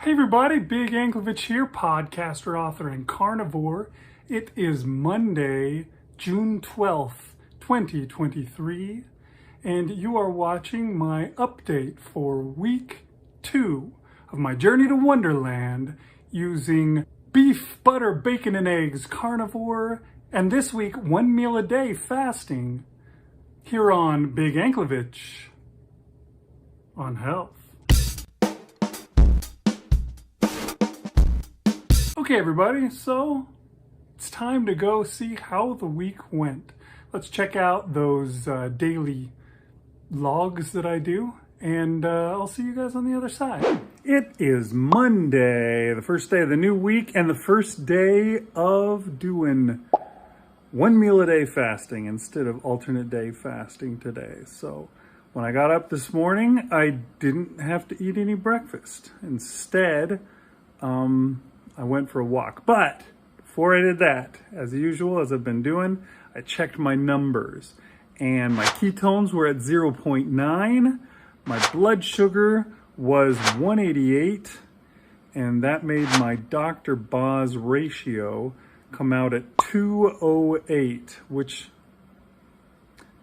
Hey everybody, Big Anklevich here, podcaster, author, and carnivore. It is Monday, June 12th, 2023, and you are watching my update for week 2 of my journey to Wonderland using beef, butter, bacon, and eggs, carnivore, and this week, 1 meal a day fasting here on Big Anklevich on health. Okay, everybody, so it's time to go see how the week went. Let's check out those daily logs that I do, and I'll see you guys on the other side. It is Monday, the first day of the new week, and the first day of doing 1 meal a day fasting instead of alternate day fasting today. So when I got up this morning, I didn't have to eat any breakfast. Instead, I went for a walk. But before I did that, as usual, as I've been doing, I checked my numbers. And my ketones were at 0.9. My blood sugar was 188. And that made my Dr. Boz ratio come out at 208, which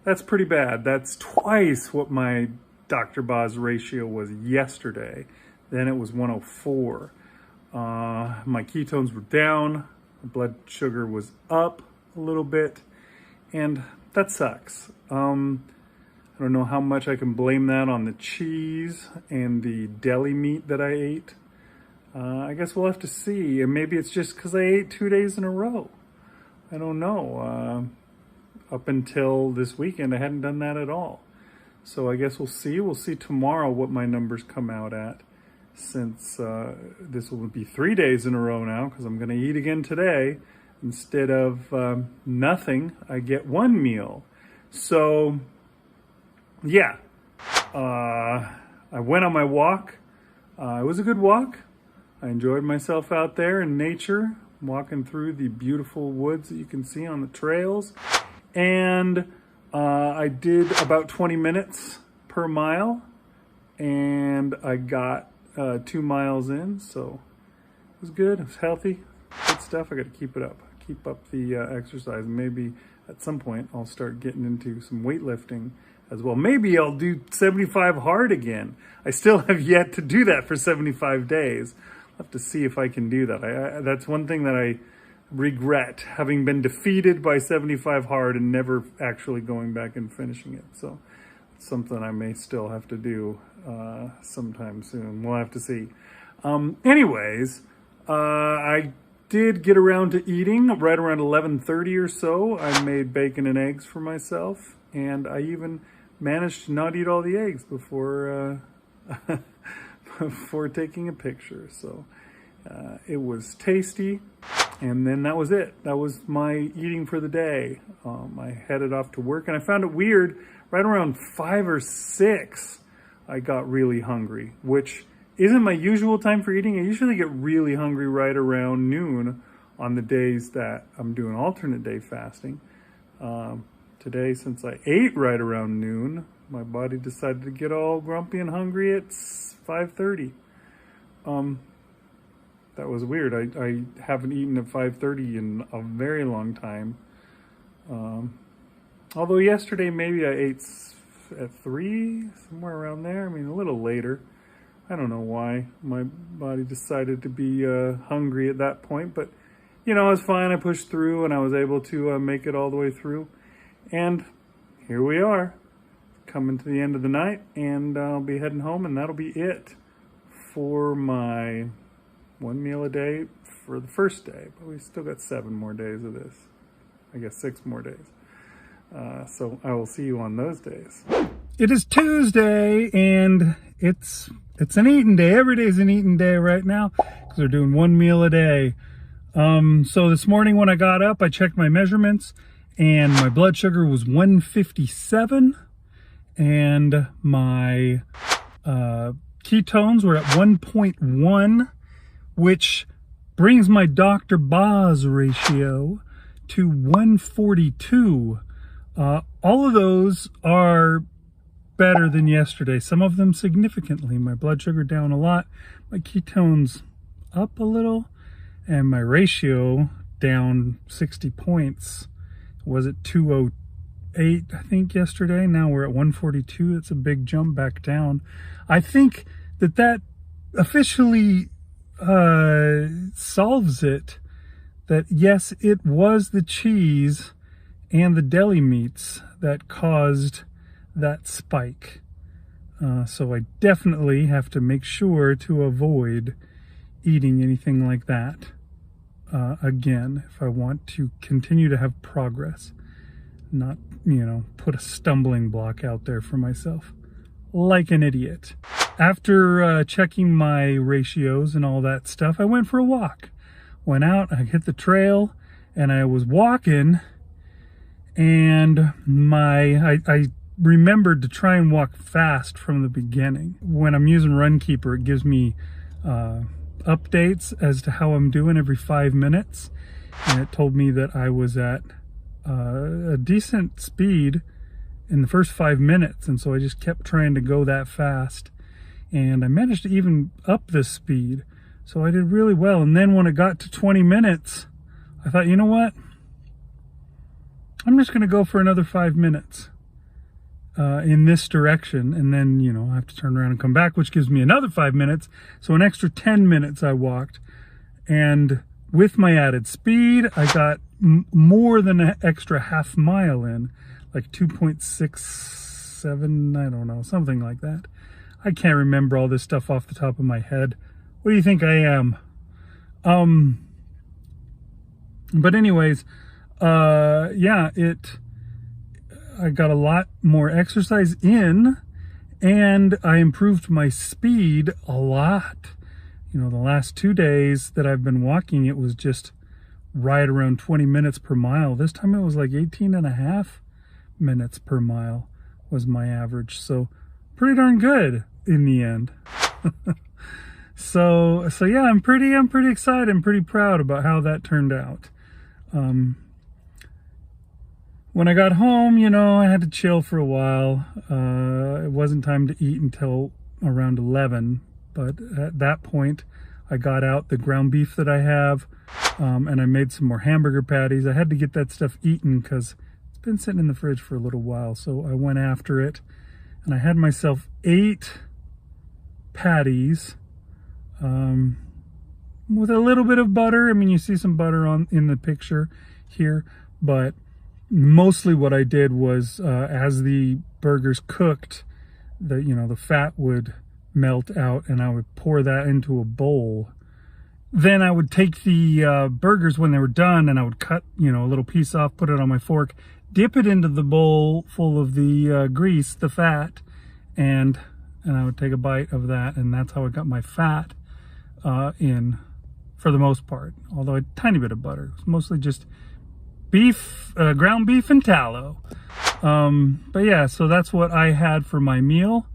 that's pretty bad. That's twice what my Dr. Boz ratio was yesterday. Then it was 104. My ketones were down, my blood sugar was up a little bit, and that sucks. I don't know how much I can blame that on the cheese and the deli meat that I ate. I guess we'll have to see, and maybe it's just because I ate 2 days in a row. I don't know. Up until this weekend, I hadn't done that at all. So I guess we'll see. We'll see tomorrow what my numbers come out at. Since this will be 3 days in a row now, because I'm going to eat again today. Instead of nothing, I get 1 meal. So, yeah, I went on my walk. It was a good walk. I enjoyed myself out there in nature, walking through the beautiful woods that you can see on the trails. And I did about 20 minutes per mile, and I got 2 miles in, so it was good. It was healthy, good stuff. I got to keep it up, keep up the exercise. Maybe at some point I'll start getting into some weightlifting as well. Maybe I'll do 75 hard again. I still have yet to do that for 75 days. I'll have to see if I can do that. That's one thing that I regret, having been defeated by 75 hard and never actually going back and finishing it. So it's something I may still have to do sometime soon. We'll have to see. Anyways, I did get around to eating right around 11:30 or so. I made bacon and eggs for myself, and I even managed to not eat all the eggs before before taking a picture. So it was tasty, and then that was it. That was my eating for the day. I headed off to work, and I found it weird. Right around 5 or 6, I got really hungry, which isn't my usual time for eating. I usually get really hungry right around noon on the days that I'm doing alternate day fasting. Today, since I ate right around noon, my body decided to get all grumpy and hungry at 5:30. That was weird. I haven't eaten at 5:30 in a very long time. Although yesterday maybe I ate at 3, somewhere around there. I mean, a little later. I don't know why my body decided to be hungry at that point, but you know, it was fine. I pushed through and I was able to make it all the way through. And here we are, coming to the end of the night, and I'll be heading home, and that'll be it for my 1 meal a day for the first day. But we still got 7 more days of this. I guess 6 more days. So I will see you on those days. It is Tuesday, and it's an eating day. Every day is an eating day right now because they're doing 1 meal a day. So this morning when I got up, I checked my measurements, and my blood sugar was 157, and my ketones were at 1.1, which brings my Dr. Boz ratio to 142. All of those are better than yesterday. Some of them significantly. My blood sugar down a lot. my ketones up a little, and my ratio down 60 points. Was it 208, I think, yesterday? Now we're at 142. It's a big jump back down. I think that officially solves it. That yes, it was the cheese and the deli meats that caused that spike. So I definitely have to make sure to avoid eating anything like that again if I want to continue to have progress. Not, put a stumbling block out there for myself like an idiot. After checking my ratios and all that stuff, I went for a walk. Went out, I hit the trail, and I was walking, and I remembered to try and walk fast from the beginning. When I'm using Runkeeper, it gives me updates as to how I'm doing every 5 minutes, and it told me that I was at a decent speed in the first 5 minutes, and so I just kept trying to go that fast, and I managed to even up the speed, so I did really well. And then when it got to 20 minutes, I thought, you know what, I'm just going to go for another 5 minutes in this direction, and then I have to turn around and come back, which gives me another 5 minutes, so an extra 10 minutes I walked. And with my added speed, I got more than an extra half mile in, like 2.67, I don't know, something like that. I can't remember all this stuff off the top of my head. What do you think I am? But anyways, yeah, I got a lot more exercise in, and I improved my speed a lot. The last 2 days that I've been walking, it was just right around 20 minutes per mile. This time it was like 18 and a half minutes per mile was my average. So pretty darn good in the end. So yeah, I'm pretty excited. I'm pretty proud about how that turned out. When I got home, I had to chill for a while. It wasn't time to eat until around 11, but at that point, I got out the ground beef that I have, and I made some more hamburger patties. I had to get that stuff eaten because it's been sitting in the fridge for a little while, so I went after it, and I had myself 8 patties with a little bit of butter. I mean, you see some butter in the picture here, but mostly what I did was as the burgers cooked, the fat would melt out, and I would pour that into a bowl. Then I would take the burgers when they were done, and I would cut a little piece off, put it on my fork, dip it into the bowl full of the grease, the fat, and I would take a bite of that, and that's how I got my fat in for the most part, although a tiny bit of butter. It was mostly just beef, ground beef and tallow. But yeah, so that's what I had for my meal.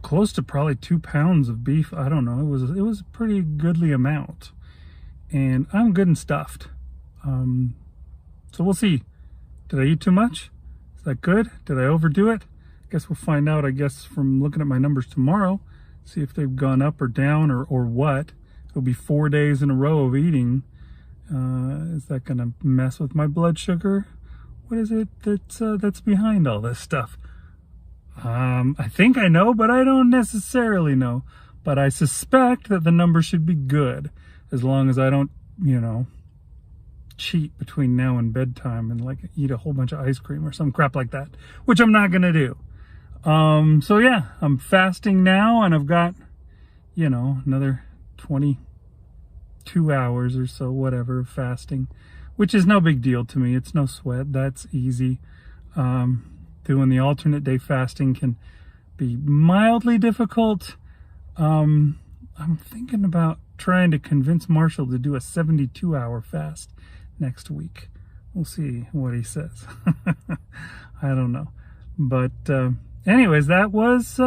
Close to probably 2 pounds of beef. I don't know. It was a pretty goodly amount, and I'm good and stuffed. So we'll see. Did I eat too much? Is that good? Did I overdo it? I guess we'll find out, from looking at my numbers tomorrow, see if they've gone up or down or what. It'll be 4 days in a row of eating. Is that going to mess with my blood sugar? What is it that's behind all this stuff? I think I know, but I don't necessarily know. But I suspect that the number should be good, as long as I don't, cheat between now and bedtime and eat a whole bunch of ice cream or some crap like that, which I'm not gonna do. So yeah, I'm fasting now, and I've got, another 22 hours or so, whatever, of fasting, which is no big deal to me. It's no sweat. That's easy. Doing the alternate day fasting can be mildly difficult. I'm thinking about trying to convince Marshall to do a 72-hour fast next week. We'll see what he says. I don't know. But anyways, that was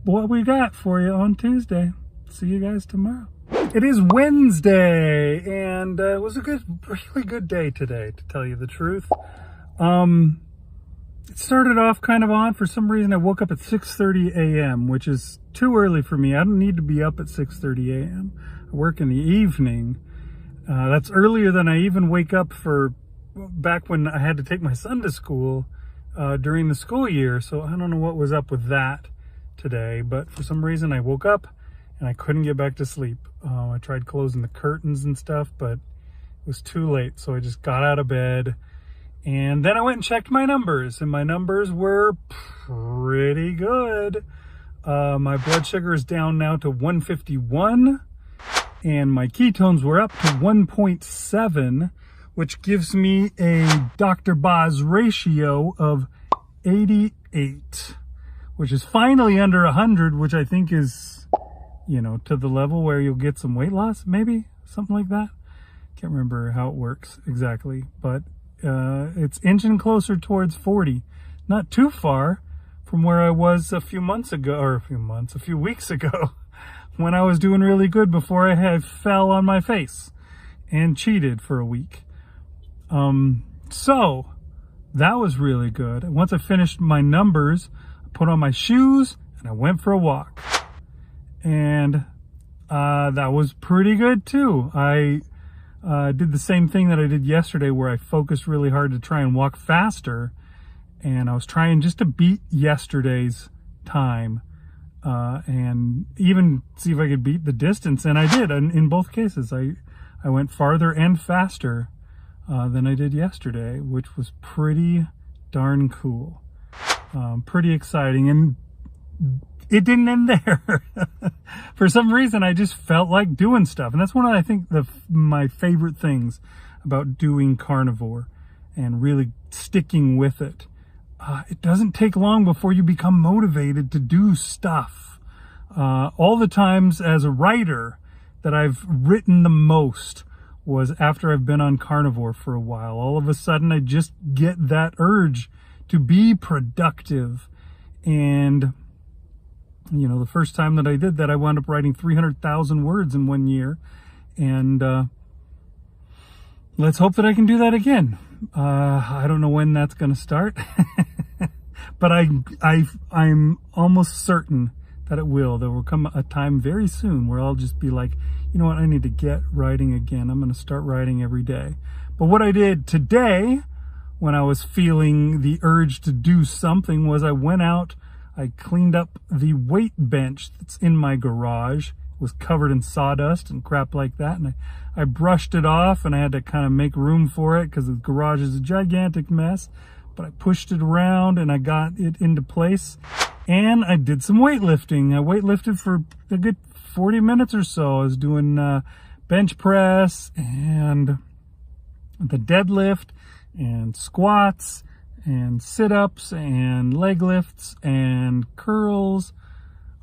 what we got for you on Tuesday. See you guys tomorrow. It is Wednesday, and it was a really good day today, to tell you the truth. it started off kind of on. For some reason, I woke up at 6:30 a.m., which is too early for me. I don't need to be up at 6:30 a.m. I work in the evening. That's earlier than I even wake up for back when I had to take my son to school during the school year. So I don't know what was up with that today, but for some reason I woke up and I couldn't get back to sleep. I tried closing the curtains and stuff, but it was too late. So I just got out of bed. And then I went and checked my numbers, and my numbers were pretty good. My blood sugar is down now to 151, and my ketones were up to 1.7, which gives me a Dr. Boz ratio of 88, which is finally under 100, which I think is, you know, to the level where you'll get some weight loss, maybe, something like that. Can't remember how it works exactly, but it's inching closer towards 40. Not too far from where I was a few weeks ago when I was doing really good before I fell on my face and cheated for a week. So that was really good. Once I finished my numbers, I put on my shoes and I went for a walk. And that was pretty good too. I did the same thing that I did yesterday, where I focused really hard to try and walk faster, and I was trying just to beat yesterday's time and even see if I could beat the distance, and I did. In both cases, I went farther and faster than I did yesterday, which was pretty darn cool. Pretty exciting, and it didn't end there. For some reason, I just felt like doing stuff. And that's one of, I think, my favorite things about doing carnivore and really sticking with it. It doesn't take long before you become motivated to do stuff. All the times as a writer that I've written the most was after I've been on carnivore for a while. All of a sudden, I just get that urge to be productive. And you know, the first time that I did that, I wound up writing 300,000 words in 1 year. And let's hope that I can do that again. I don't know when that's going to start, but I'm almost certain that it will. There will come a time very soon where I'll just be like, you know what, I need to get writing again. I'm going to start writing every day. But what I did today, when I was feeling the urge to do something, was I went out, I cleaned up the weight bench that's in my garage. It was covered in sawdust and crap like that. And I brushed it off, and I had to kind of make room for it because the garage is a gigantic mess. But I pushed it around and I got it into place. And I did some weightlifting. I weightlifted for a good 40 minutes or so. I was doing bench press and the deadlift and squats and sit-ups and leg lifts and curls,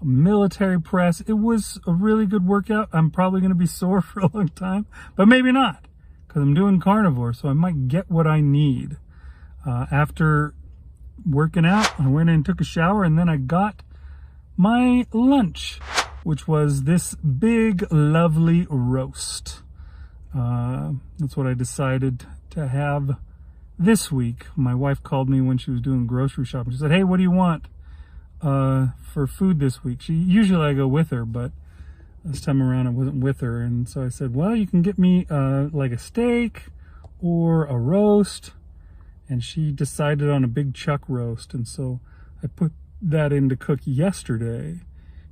military press. It was a really good workout. I'm probably going to be sore for a long time, but maybe not, because I'm doing carnivore, so I might get what I need. After working out, I went in and took a shower, and then I got my lunch, which was this big, lovely roast. That's what I decided to have this week. My wife called me when she was doing grocery shopping. She said, hey, what do you want for food this week? Usually I go with her, but this time around I wasn't with her. And so I said, well, you can get me like a steak or a roast. And she decided on a big chuck roast. And so I put that in to cook yesterday.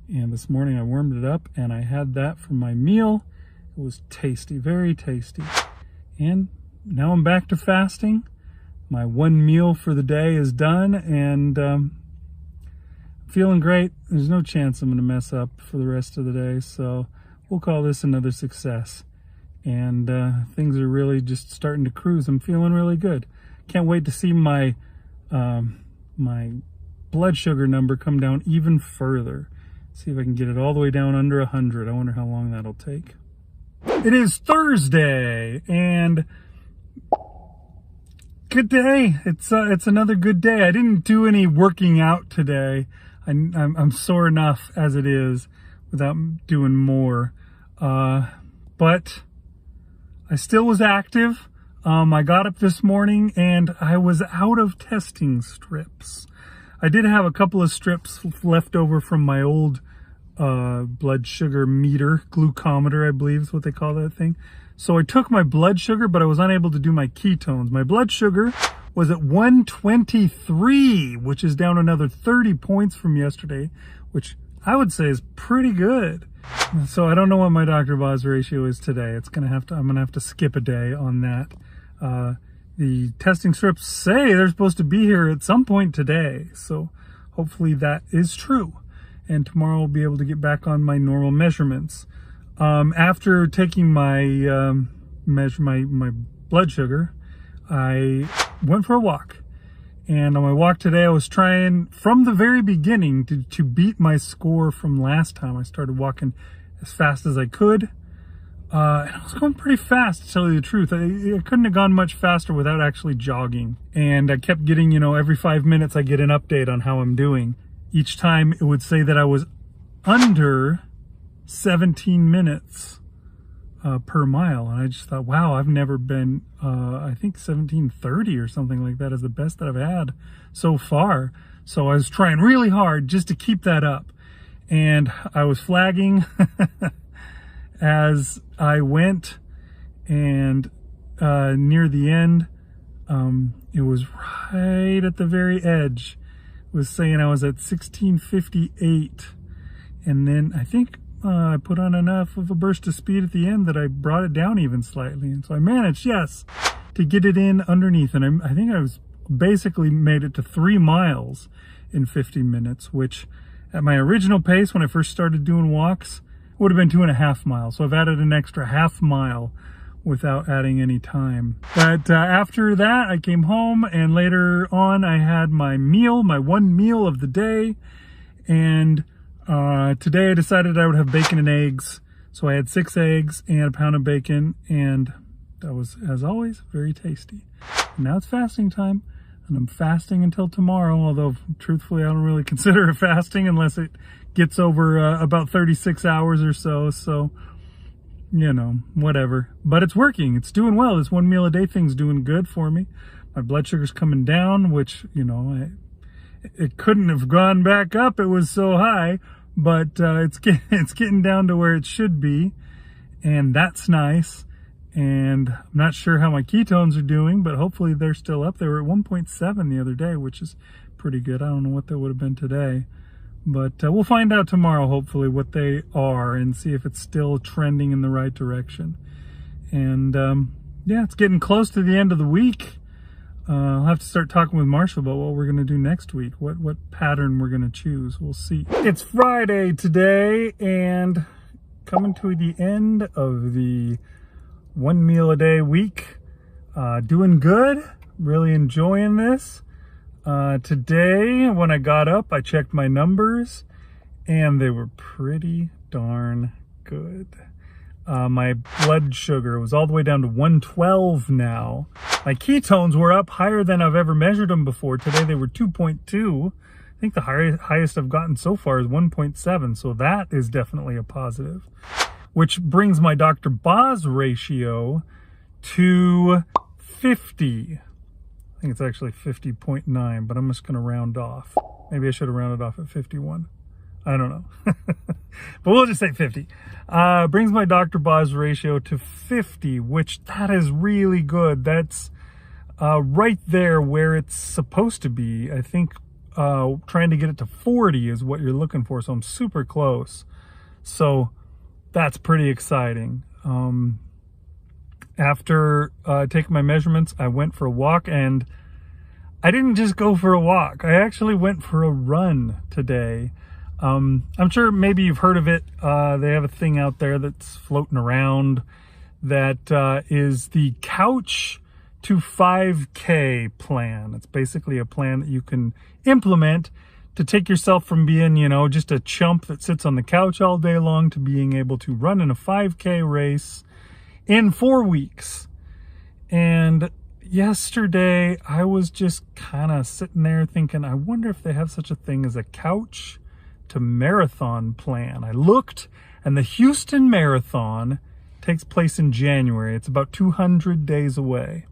And this morning I warmed it up and I had that for my meal. It was tasty, very tasty. And now I'm back to fasting. My one meal for the day is done, and feeling great. There's no chance I'm going to mess up for the rest of the day, so we'll call this another success. And things are really just starting to cruise. I'm feeling really good. Can't wait to see my my blood sugar number come down even further. See if I can get it all the way down under 100. I wonder how long that'll take. It is Thursday, and good day. It's another good day. I didn't do any working out today. I'm sore enough as it is without doing more. But I still was active. I got up this morning and I was out of testing strips. I did have a couple of strips left over from my old blood sugar meter, glucometer, I believe is what they call that thing. So I took my blood sugar, but I was unable to do my ketones. My blood sugar was at 123, which is down another 30 points from yesterday, which I would say is pretty good. So I don't know what my Dr. Boz ratio is today. I'm gonna have to skip a day on that. The testing strips say they're supposed to be here at some point today, so hopefully that is true. And tomorrow I'll be able to get back on my normal measurements. After taking my my blood sugar, I went for a walk. And on my walk today, I was trying from the very beginning to beat my score from last time. I started walking as fast as I could. And I was going pretty fast, to tell you the truth. I couldn't have gone much faster without actually jogging. And I kept getting, every 5 minutes I get an update on how I'm doing. Each time it would say that I was under 17 minutes per mile. And I just thought, wow, I've never been, I think 17:30 or something like that is the best that I've had so far. So I was trying really hard just to keep that up. And I was flagging as I went, and near the end, it was right at the very edge. It was saying I was at 16:58, and then I think I put on enough of a burst of speed at the end that I brought it down even slightly, and so I managed, yes, to get it in underneath. And I think I was basically made it to 3 miles in 50 minutes, which at my original pace when I first started doing walks would have been 2.5 miles. So I've added an extra half mile without adding any time. But after that, I came home, and later on I had my meal, my one meal of the day. And today I decided I would have bacon and eggs. So I had 6 eggs and a pound of bacon, and that was, as always, very tasty. And now it's fasting time, and I'm fasting until tomorrow, although truthfully I don't really consider it fasting unless it gets over about 36 hours or so. So, whatever. But it's working. It's doing well. This one meal a day thing's doing good for me. My blood sugar's coming down, which, it couldn't have gone back up. It was so high, but it's getting down to where it should be, and that's nice. And I'm not sure how my ketones are doing, but hopefully they're still up. They were at 1.7 the other day, which is pretty good. I don't know what that would have been today, but we'll find out tomorrow, hopefully, what they are and see if it's still trending in the right direction. And yeah, it's getting close to the end of the week. I'll have to start talking with Marshall about what we're going to do next week, what pattern we're going to choose. We'll see. It's Friday today, and coming to the end of the one meal a day week. Doing good, really enjoying this. Today, when I got up, I checked my numbers, and they were pretty darn good. My blood sugar was all the way down to 112 now. My ketones were up higher than I've ever measured them before. Today they were 2.2. I think the highest I've gotten so far is 1.7, so that is definitely a positive. Which brings my Dr. Boz ratio to 50. I think it's actually 50.9, but I'm just going to round off. Maybe I should have rounded off at 51. I don't know. But we'll just say 50. Brings my Dr. Boz ratio to 50, which that is really good. That's right there where it's supposed to be. I think trying to get it to 40 is what you're looking for, so I'm super close. So that's pretty exciting. After taking my measurements, I went for a walk, and I didn't just go for a walk. I actually went for a run today. I'm sure maybe you've heard of it. They have a thing out there that's floating around that is the Couch to 5K plan. It's basically a plan that you can implement to take yourself from being, just a chump that sits on the couch all day long to being able to run in a 5K race in 4 weeks. And yesterday I was just kind of sitting there thinking, I wonder if they have such a thing as a couch to marathon plan. I looked, and the Houston Marathon takes place in January. It's about 200 days away.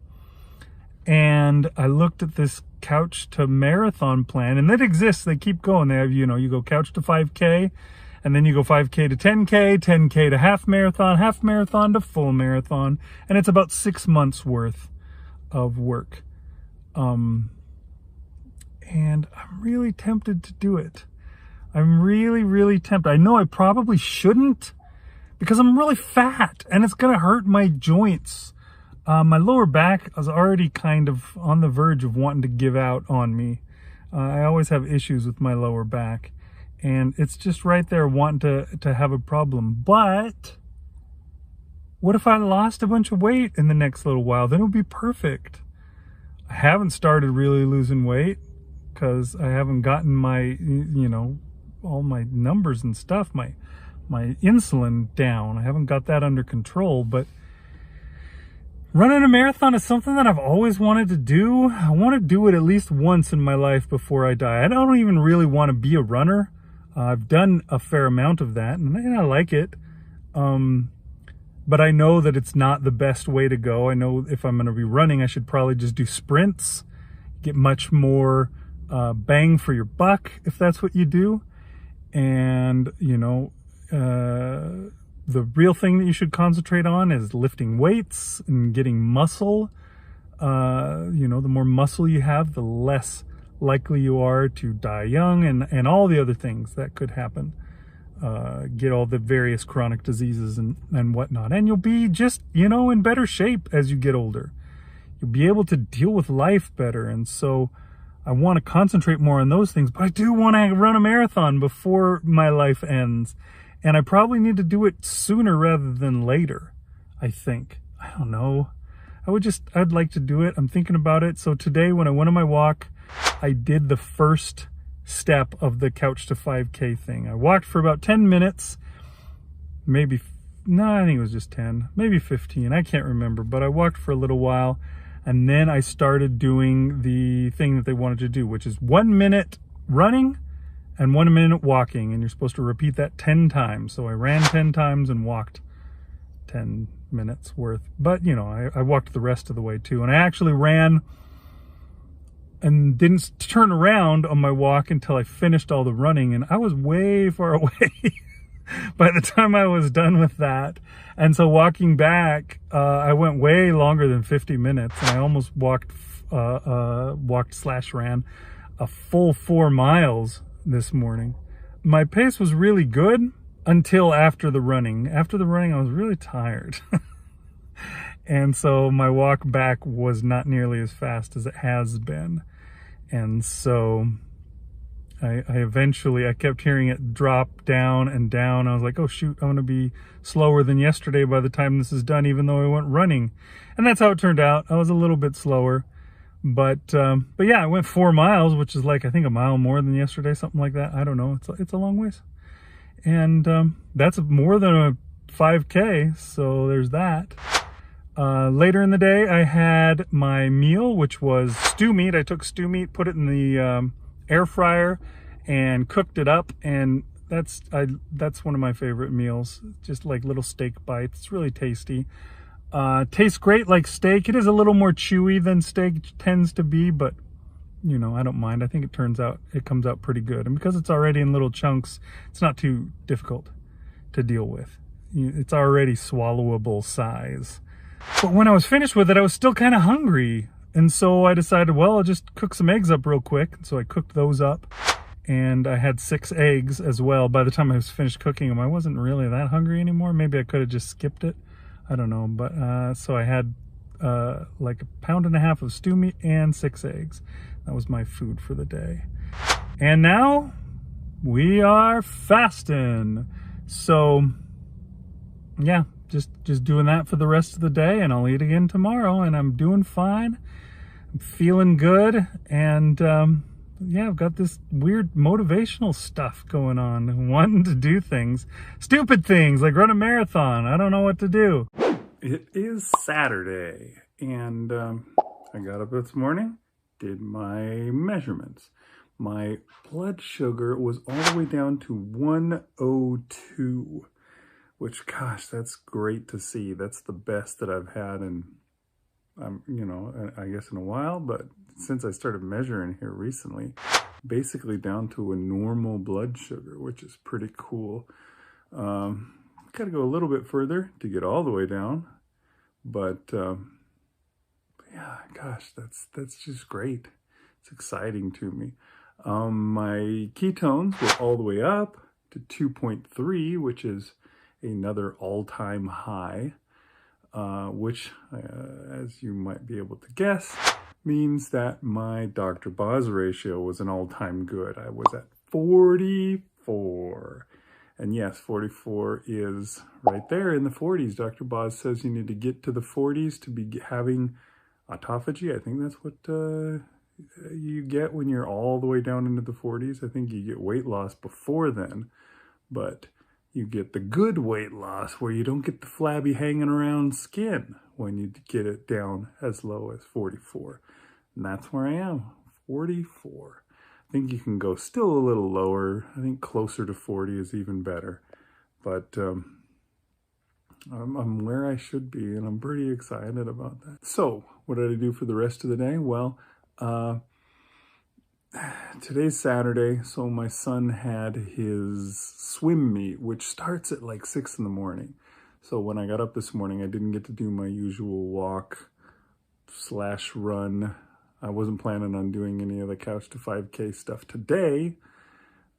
And I looked at this couch to marathon plan, and it exists. They keep going. They have, you go couch to 5K, and then you go 5K to 10K, 10K to half marathon to full marathon. And it's about 6 months worth of work. And I'm really tempted to do it. I'm really, really tempted. I know I probably shouldn't because I'm really fat and it's going to hurt my joints. My lower back is already kind of on the verge of wanting to give out on me. I always have issues with my lower back, and it's just right there wanting to have a problem. But what if I lost a bunch of weight in the next little while? Then it would be perfect. I haven't started really losing weight because I haven't gotten my, all my numbers and stuff, my insulin down. I haven't got that under control, but running a marathon is something that I've always wanted to do. I want to do it at least once in my life before I die. I don't even really want to be a runner. I've done a fair amount of that, and I like it. But I know that it's not the best way to go. I know if I'm going to be running, I should probably just do sprints, get much more bang for your buck if that's what you do. And, the real thing that you should concentrate on is lifting weights and getting muscle. The more muscle you have, the less likely you are to die young and all the other things that could happen. Get all the various chronic diseases and whatnot. And you'll be just, in better shape as you get older. You'll be able to deal with life better. And so I want to concentrate more on those things, but I do want to run a marathon before my life ends. And I probably need to do it sooner rather than later, I think. I don't know. I'd like to do it. I'm thinking about it. So today when I went on my walk, I did the first step of the couch to 5K thing. I walked for about 10 minutes, I think it was just 10, maybe 15. I can't remember, but I walked for a little while. And then I started doing the thing that they wanted to do, which is 1 minute running and 1 minute walking, and you're supposed to repeat that 10 times. So I ran 10 times and walked 10 minutes worth. But, I walked the rest of the way too. And I actually ran and didn't turn around on my walk until I finished all the running. And I was way far away by the time I was done with that. And so walking back, I went way longer than 50 minutes. And I almost ran a full 4 miles this morning. My pace was really good until after the running. After the running, I was really tired. And so my walk back was not nearly as fast as it has been. And so I kept hearing it drop down and down. I was like, oh shoot, I'm going to be slower than yesterday by the time this is done, even though I went running. And that's how it turned out. I was a little bit slower. But yeah, I went 4 miles, which is like, I think a mile more than yesterday, something like that. I don't know. It's a long ways. And that's more than a 5K. So there's that. Later in the day, I had my meal, which was stew meat. I took stew meat, put it in the air fryer and cooked it up. And that's one of my favorite meals. Just like little steak bites. It's really tasty. Tastes great like steak. It is a little more chewy than steak tends to be, but I don't mind. I think it comes out pretty good. And because it's already in little chunks, it's not too difficult to deal with. It's already swallowable size. But when I was finished with it, I was still kind of hungry. And so I decided, well, I'll just cook some eggs up real quick. So I cooked those up, and I had 6 eggs as well. By the time I was finished cooking them, I wasn't really that hungry anymore. Maybe I could have just skipped it. I don't know. But so I had like 1.5 pounds of stew meat and 6 eggs. That was my food for the day. And now we are fasting. So yeah, just doing that for the rest of the day, and I'll eat again tomorrow, and I'm doing fine. I'm feeling good, and yeah, I've got this weird motivational stuff going on, wanting to do things, stupid things like run a marathon. I don't know what to do. It is Saturday, and I got up this morning, did my measurements. My blood sugar was all the way down to 102. Which, gosh, that's great to see. That's the best that I've had in, you know, I guess in a while, but since I started measuring here recently, basically down to a normal blood sugar, which is pretty cool. Got to go a little bit further to get all the way down, but yeah, gosh, that's just great. It's exciting to me. My ketones were all the way up to 2.3, which is another all-time high, which, as you might be able to guess, means that my Dr. Boz ratio was an all-time good. I was at 44. And yes, 44 is right there in the 40s. Dr. Boz says you need to get to the 40s to be having autophagy. I think that's what you get when you're all the way down into the 40s. I think you get weight loss before then, but you get the good weight loss where you don't get the flabby hanging around skin when you get it down as low as 44. And that's where I am, 44. I think you can go still a little lower. I think closer to 40 is even better. But I'm where I should be, and I'm pretty excited about that. So what did I do for the rest of the day? Well, today's Saturday, so my son had his swim meet, which starts at like 6 in the morning. So when I got up this morning, I didn't get to do my usual walk/run. I wasn't planning on doing any of the couch to 5K stuff today.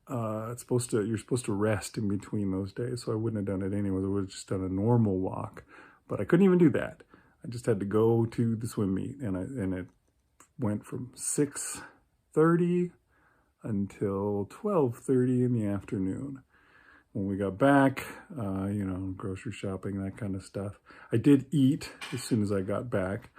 You're supposed to rest in between those days, so I wouldn't have done it anyways. I would have just done a normal walk, but I couldn't even do that. I just had to go to the swim meet, and it went from 6:30 until 12:30 in the afternoon. When we got back, you know, grocery shopping, that kind of stuff. I did eat as soon as I got back,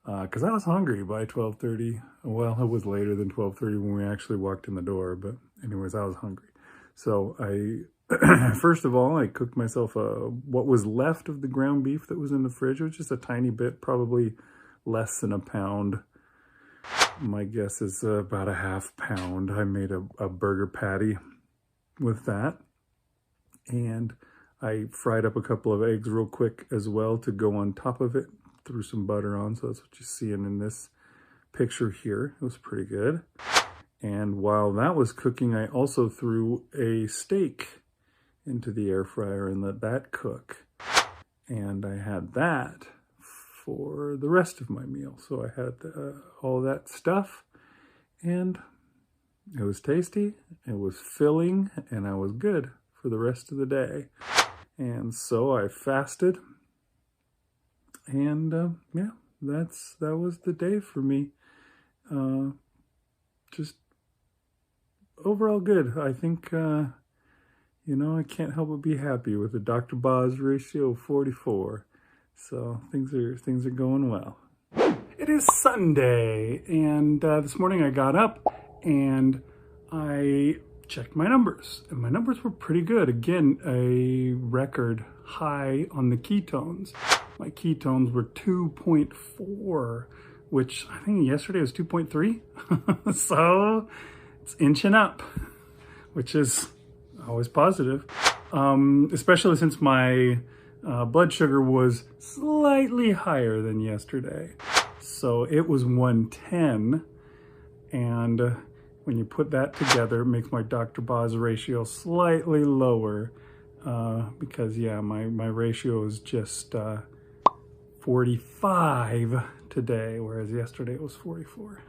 because I was hungry by 12:30. Well, it was later than 12:30 when we actually walked in the door, but anyways, I was hungry. So I, first of all, I cooked myself what was left of the ground beef that was in the fridge. It was just a tiny bit, probably less than a pound. My guess is about a half pound. I made a burger patty with that. And I fried up a couple of eggs real quick as well to go on top of it. Threw some butter on, so that's what you're seeing in this picture here. It was pretty good. And while that was cooking, I also threw a steak into the air fryer and let that cook. And I had that for the rest of my meal. So I had all that stuff, and it was tasty, it was filling, and I was good for the rest of the day. And so I fasted. And yeah, that was the day for me. Just overall good. I think, you know, I can't help but be happy with the Dr. Boz ratio of 44. So things are going well. It is Sunday, and this morning I got up and I checked my numbers, and my numbers were pretty good. Again, a record high on the ketones. My ketones were 2.4, which I think yesterday was 2.3. So it's inching up, which is always positive, especially since my blood sugar was slightly higher than yesterday. So it was 110, and when you put that together, it makes my Dr. Boz ratio slightly lower, because yeah, my ratio is just 45 today, whereas yesterday it was 44.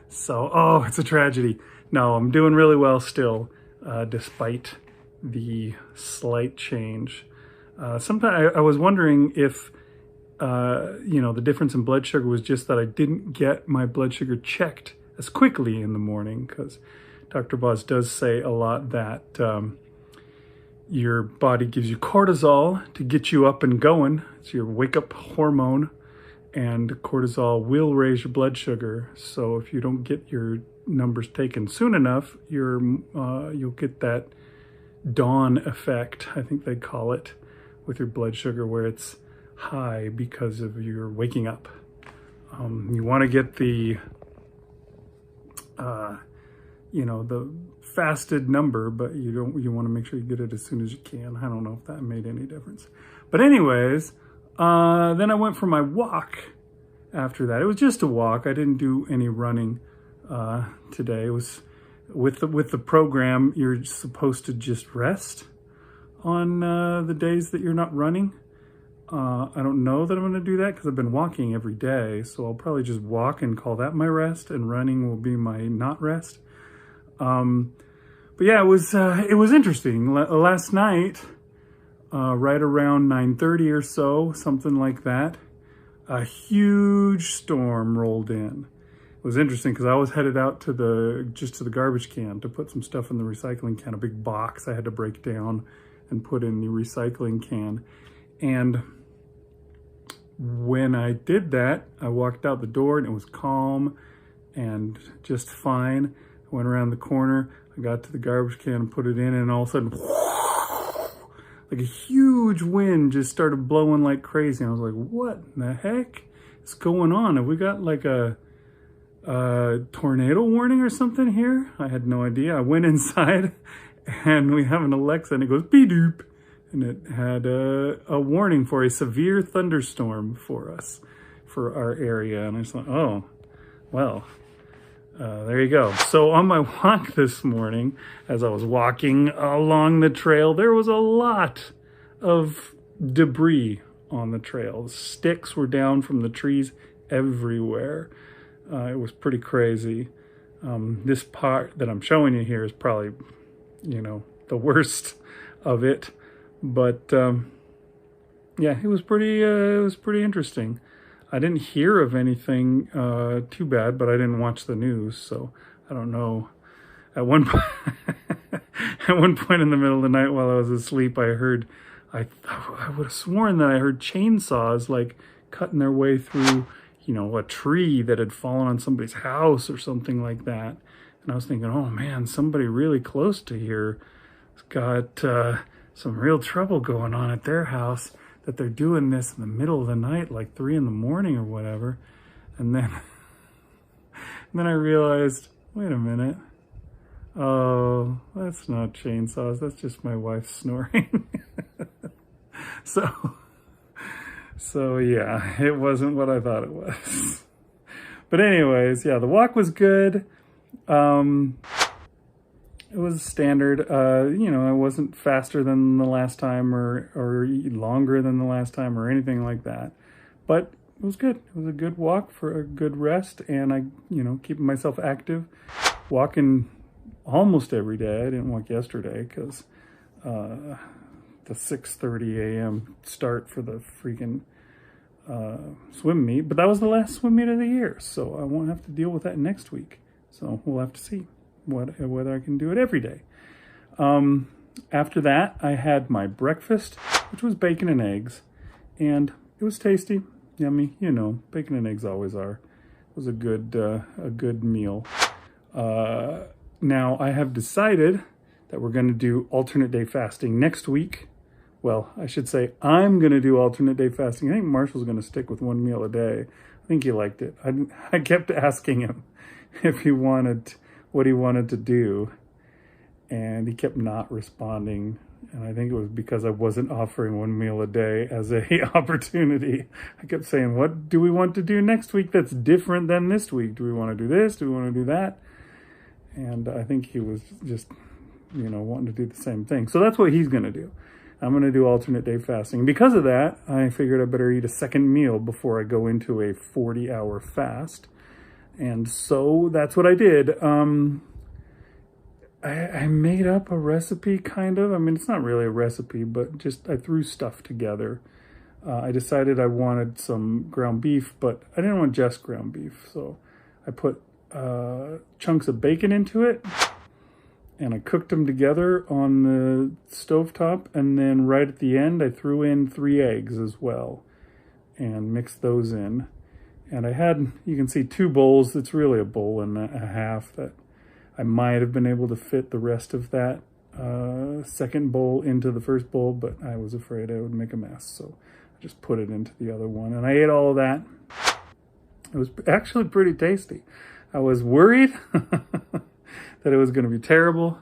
So, oh, it's a tragedy. No, I'm doing really well still, despite the slight change. Sometimes I was wondering if, you know, the difference in blood sugar was just that I didn't get my blood sugar checked as quickly in the morning, because Dr. Boz does say a lot that your body gives you cortisol to get you up and going. It's your wake-up hormone, and cortisol will raise your blood sugar. So if you don't get your numbers taken soon enough, you'll get that dawn effect, I think they call it, with your blood sugar, where it's high because of your waking up. You want to get the you know, the fasted number, but you want to make sure you get it as soon as you can. I don't know if that made any difference. But anyways, then I went for my walk after that. It was just a walk. I didn't do any running today. It was with the program, you're supposed to just rest on the days that you're not running. I don't know that I'm going to do that because I've been walking every day. So I'll probably just walk and call that my rest, and running will be my not rest. But yeah, it was interesting. Last night, right around 9:30 or so, something like that, a huge storm rolled in. It was interesting because I was headed out to the garbage can to put some stuff in the recycling can, a big box I had to break down and put in the recycling can. And when I did that, I walked out the door and it was calm and just fine. I went around the corner, I got to the garbage can and put it in, and all of a sudden, like a huge wind just started blowing like crazy. And I was like, what in the heck is going on? Have we got like a tornado warning or something here? I had no idea. I went inside and we have an Alexa and it goes beep-doop. And it had a warning for a severe thunderstorm for us, for our area. And I just thought, oh, well, there you go. So on my walk this morning, as I was walking along the trail, there was a lot of debris on the trail. The sticks were down from the trees everywhere. It was pretty crazy. This part that I'm showing you here is probably, the worst of it. But yeah, it was pretty interesting. I didn't hear of anything too bad, but I didn't watch the news, so I don't know. At one point, in the middle of the night while I was asleep, I would have sworn that I heard chainsaws like cutting their way through, a tree that had fallen on somebody's house or something like that. And I was thinking, oh man, somebody really close to here has got some real trouble going on at their house, that they're doing this in the middle of the night, like 3 a.m. or whatever. And then I realized, wait a minute. Oh, that's not chainsaws. That's just my wife snoring. So yeah, it wasn't what I thought it was. But anyways, yeah, the walk was good. It was standard. I wasn't faster than the last time or longer than the last time or anything like that. But it was good. It was a good walk for a good rest, and I, keeping myself active, walking almost every day. I didn't walk yesterday because the 6:30 a.m. start for the freaking swim meet. But that was the last swim meet of the year, so I won't have to deal with that next week. So we'll have to see whether I can do it every day. After that, I had my breakfast, which was bacon and eggs, and it was tasty, yummy. Bacon and eggs always are. It was a good meal. Now I have decided that we're going to do alternate day fasting next week. Well, I should say I'm going to do alternate day fasting. I think Marshall's going to stick with 1 meal a day. I think he liked it. I kept asking him if he wanted what he wanted to do, and he kept not responding, and I think it was because I wasn't offering 1 meal a day as a opportunity. I kept saying, what do we want to do next week that's different than this week? Do we want to do this? Do we want to do that? And I think he was just wanting to do the same thing. So that's what he's going to do. I'm going to do alternate day fasting. Because of that, I figured I better eat a second meal before I go into a 40-hour fast. And so that's what I did. I made up a recipe, kind of. I mean, it's not really a recipe, but just I threw stuff together. I decided I wanted some ground beef, but I didn't want just ground beef. So I put chunks of bacon into it, and I cooked them together on the stovetop. And then right at the end, I threw in 3 eggs as well and mixed those in. And I had, you can see 2 bowls. It's really a bowl and a half that I might have been able to fit the rest of that second bowl into the first bowl, but I was afraid I would make a mess. So I just put it into the other one, and I ate all of that. It was actually pretty tasty. I was worried that it was going to be terrible,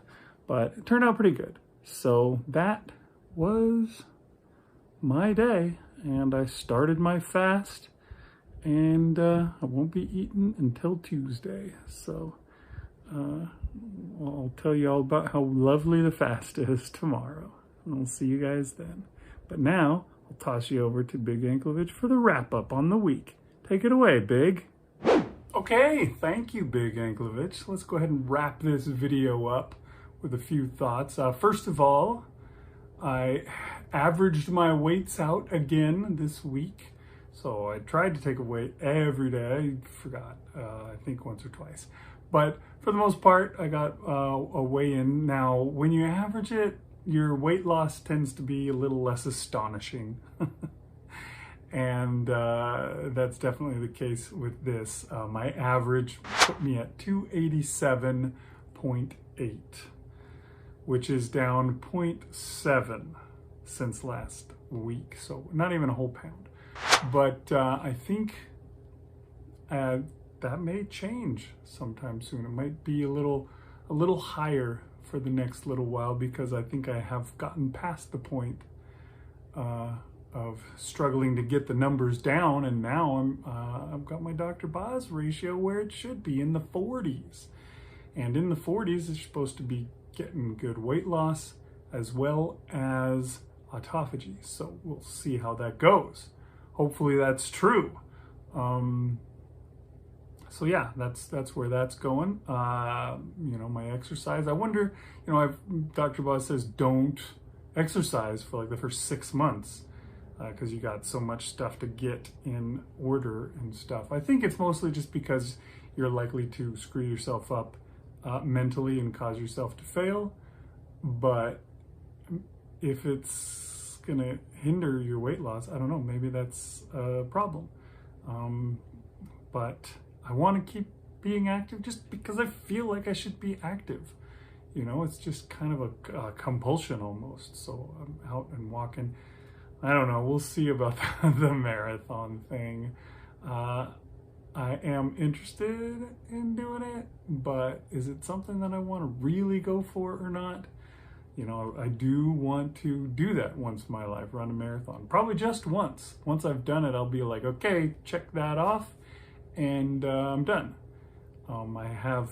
but it turned out pretty good. So that was my day, and I started my fast. and I won't be eating until Tuesday. So I'll tell you all about how lovely the fast is tomorrow. And I'll see you guys then. But now I'll toss you over to Big Anklevich for the wrap up on the week. Take it away, Big. Okay, thank you, Big Anklevich. Let's go ahead and wrap this video up with a few thoughts. First of all, I averaged my weights out again this week. So I tried to take a weight every day. I forgot, I think once or twice. But for the most part, I got a weigh-in. Now, when you average it, your weight loss tends to be a little less astonishing. And that's definitely the case with this. My average put me at 287.8, which is down 0.7 since last week. So not even a whole pound. But I think that may change sometime soon. It might be a little higher for the next little while, because I think I have gotten past the point of struggling to get the numbers down, and now I've got my Dr. Boz ratio where it should be, in the 40s. And in the 40s, it's supposed to be getting good weight loss as well as autophagy. So we'll see how that goes. Hopefully that's true. So yeah, that's where that's going. You know, my exercise. I wonder, you know, Dr. Boz says don't exercise for like the first 6 months because you got so much stuff to get in order and stuff. I think it's mostly just because you're likely to screw yourself up mentally and cause yourself to fail. But if it's gonna hinder your weight loss, I don't know, maybe that's a problem. But I want to keep being active just because I feel like I should be active. You know, it's just kind of a compulsion almost. So I'm out and walking. I don't know, we'll see about the marathon thing. I am interested in doing it, but is it something that I want to really go for or not? You know, I do want to do that once in my life, run a marathon. Probably just once. Once I've done it, I'll be like, okay, check that off, and I'm done. I have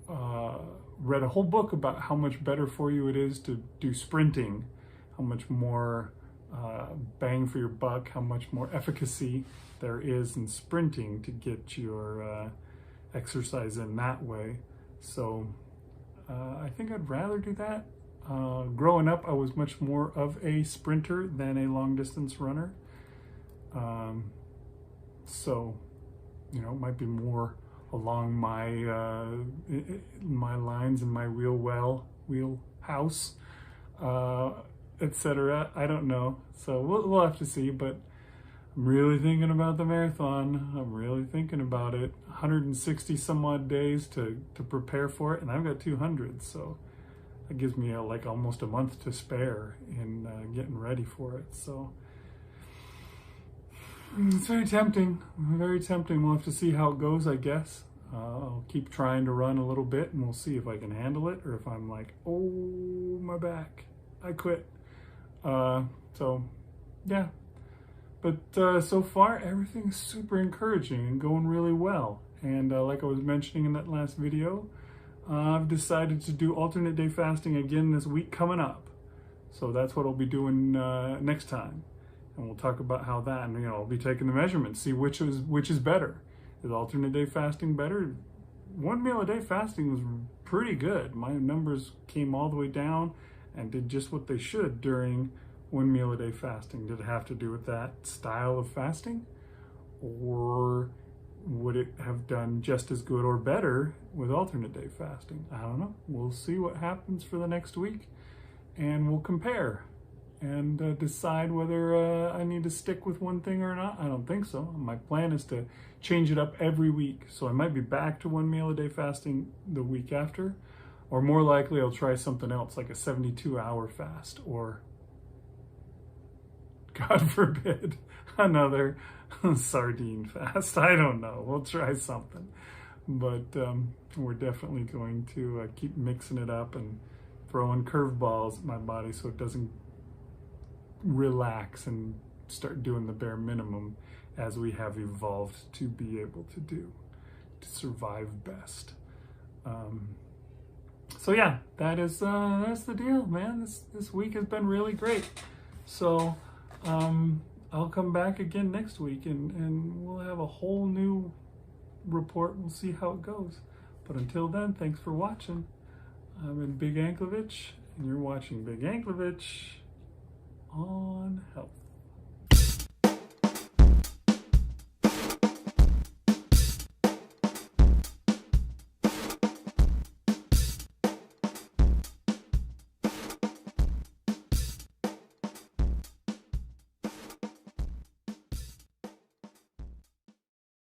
read a whole book about how much better for you it is to do sprinting, how much more bang for your buck, how much more efficacy there is in sprinting to get your exercise in that way. So I think I'd rather do that. Growing up, I was much more of a sprinter than a long distance runner. So, you know, it might be more along my my lines and my wheelhouse, etc. I don't know. So we'll have to see, but I'm really thinking about the marathon. I'm really thinking about it. 160 some odd days to prepare for it, and I've got 200, so that gives me like almost a month to spare in getting ready for it. So it's very tempting, very tempting. We'll have to see how it goes, I guess. I'll keep trying to run a little bit, and we'll see if I can handle it, or if I'm like, oh, my back, I quit. So yeah, but so far everything's super encouraging and going really well. And like I was mentioning in that last video, I've decided to do alternate day fasting again this week coming up. So that's what I'll be doing next time. And we'll talk about how that, and you know, I'll be taking the measurements, see which is better. Is alternate day fasting better? 1 meal a day fasting was pretty good. My numbers came all the way down and did just what they should during 1 meal a day fasting. Did it have to do with that style of fasting? Or would it have done just as good or better with alternate day fasting? I don't know. We'll see what happens for the next week, and we'll compare and decide whether I need to stick with one thing or not. I don't think so. My plan is to change it up every week. So I might be back to 1 meal a day fasting the week after, or more likely I'll try something else like a 72-hour fast, or God forbid, another sardine fast. I don't know. We'll try something. But we're definitely going to keep mixing it up and throwing curveballs at my body so it doesn't relax and start doing the bare minimum as we have evolved to be able to do, to survive best. So yeah, that's the deal, man. This week has been really great. So I'll come back again next week and we'll have a whole new report. We'll see how it goes. But until then, thanks for watching. I'm in Big Anklevich, and you're watching Big Anklevich on Health.